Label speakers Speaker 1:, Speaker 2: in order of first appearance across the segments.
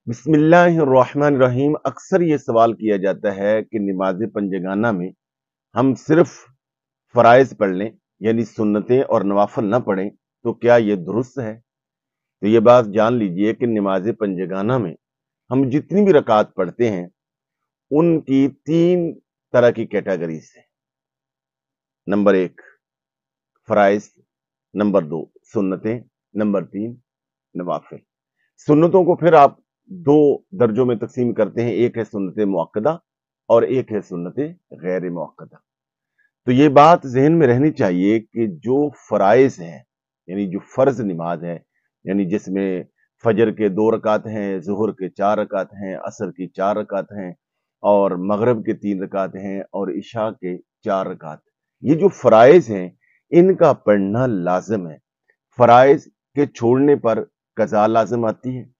Speaker 1: बिस्मिल्लाहिर्रहमानिर्रहीम। अक्सर ये सवाल किया जाता है कि नमाज पंजगाना में हम सिर्फ फराइज पढ़ लें, यानी सुन्नतें और नवाफिल ना पढ़ें, तो क्या ये दुरुस्त है? तो ये बात जान लीजिए कि नमाज पंजगाना में हम जितनी भी रकात पढ़ते हैं उनकी तीन तरह की कैटेगरीज है। नंबर एक फराइज, नंबर दो सुन्नतें, नंबर तीन नवाफिल। सुन्नतों को फिर आप दो दर्जों में तकसीम करते हैं, एक है सुन्नत मुअक्कदा और एक है सुन्नत गैर मुअक्कदा। तो ये बात जहन में रहनी चाहिए कि जो फराइज हैं, यानी जो फर्ज नमाज है, यानी जिसमें फजर के 2 रकात हैं, ज़ुहर के 4 रकात हैं, असर की 4 रकात हैं और मगरिब के 3 रकात हैं और इशा के 4 रकात। ये जो फराइज हैं इनका पढ़ना लाजिम है। फराइज के छोड़ने पर कज़ा लाजिम आती है,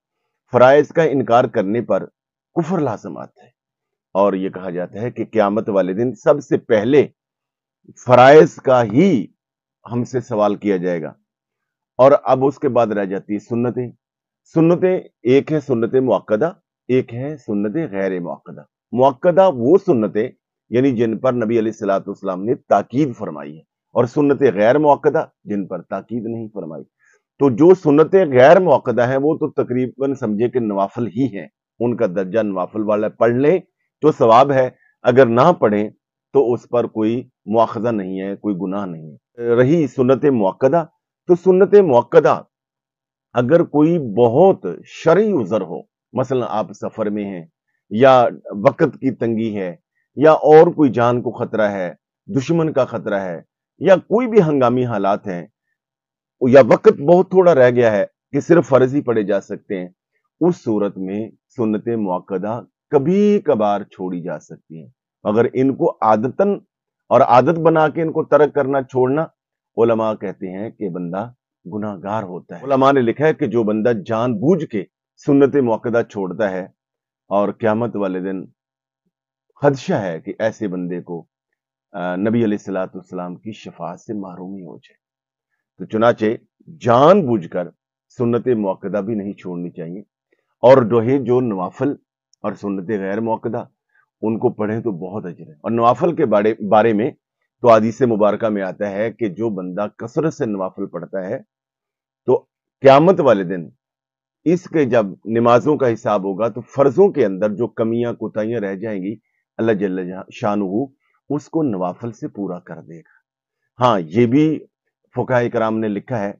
Speaker 1: फराइज का इनकार करने पर कुफर लाजिम आता है। और ये कहा जाता है कि क़यामत वाले दिन सबसे पहले फराइज का ही हमसे सवाल किया जाएगा और अब उसके बाद रह जाती है सुन्नतें। सुन्नतें एक है सुन्नत मुअक्कदा, एक है सुन्नत गैर मुअक्कदा। मुअक्कदा वो सुन्नतें यानी जिन पर नबी अलैहिस्सलातु वस्सलाम ने ताकीद फरमाई है, और सुन्नत गैर मुअक्कदा जिन पर ताकीद नहीं फरमाई। तो जो सुन्नतें गैर मुअक्कदा हैं वो तो तकरीबन समझे कि नवाफिल ही हैं, उनका दर्जा नवाफिल वाला। पढ़ लें तो सवाब है, अगर ना पढ़ें तो उस पर कोई मुआखजा नहीं है, कोई गुनाह नहीं है। रही सुन्नत मुअक्कदा, तो सुन्नत मुअक्कदा अगर कोई बहुत शरई उज़र हो, मसलन आप सफर में हैं या वक्त की तंगी है या और कोई जान को खतरा है, दुश्मन का खतरा है या कोई भी हंगामी हालात हैं या वक्त बहुत थोड़ा रह गया है कि सिर्फ फर्ज ही पढ़े जा सकते हैं, उस सूरत में सुन्नत मुअक्कदा कभी कभार छोड़ी जा सकती हैं। अगर इनको आदतन और आदत बना के इनको तर्क करना छोड़ना, उलमा कहते हैं कि बंदा गुनाहगार होता है। उलमा ने लिखा है कि जो बंदा जानबूझ के सुन्नत मुअक्कदा छोड़ता है और क़यामत वाले दिन खदशा है कि ऐसे बंदे को नबी अलैहिस्सलातु वस्सलाम की शफाअत से महरूमी हो जाए। तो चुनाचे जानबूझकर सुन्नत मुअक्कदा भी नहीं छोड़नी चाहिए, और जो नवाफिल और सुन्नत गैर मुअक्कदा उनको पढ़ें तो बहुत अजर है। और नवाफिल के बारे में तो हदीस मुबारका में आता है कि जो बंदा कसरत से नवाफिल पढ़ता है तो क़यामत वाले दिन इसके जब नमाजों का हिसाब होगा तो फर्जों के अंदर जो कमियां कोताहियां रह जाएंगी, अल्लाह जल्ल शानुहु उसको नवाफिल से पूरा कर देगा। हाँ, ये भी फुक़हा कराम ने लिखा है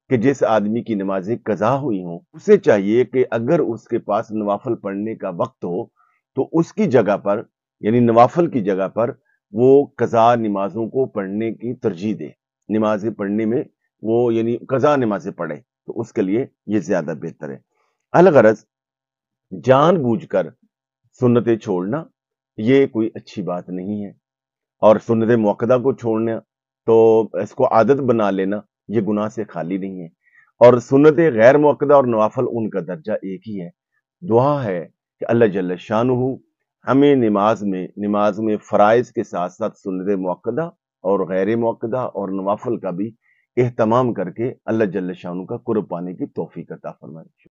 Speaker 1: कि जिस आदमी की नमाजें कज़ा हुई हों, उसे चाहिए कि अगर उसके पास नवाफिल पढ़ने का वक्त हो तो उसकी जगह पर, यानी नवाफिल की जगह पर, वो कज़ा नमाजों को पढ़ने की तरजीह दे। नमाजें पढ़ने में वो यानी कज़ा नमाजें पढ़े तो उसके लिए ये ज्यादा बेहतर है। अलगरज जानबूझकर सुन्नतें छोड़ना ये कोई अच्छी बात नहीं है, और सुन्नत मुअक्कदा को छोड़ना तो इसको आदत बना लेना ये गुनाह से खाली नहीं है। और सुन्नत गैर मुअक्कदा और नवाफिल उनका दर्जा एक ही है। दुआ है कि अल्लाह जल्ल शानुहु हमें नमाज में फराइज के साथ साथ सुन्नत मुअक्कदा और गैर मुअक्कदा और नवाफिल का भी एहतमाम करके अल्लाह जल्ल शानुहु का कुर्ब पाने की तौफीक अता फरमाए।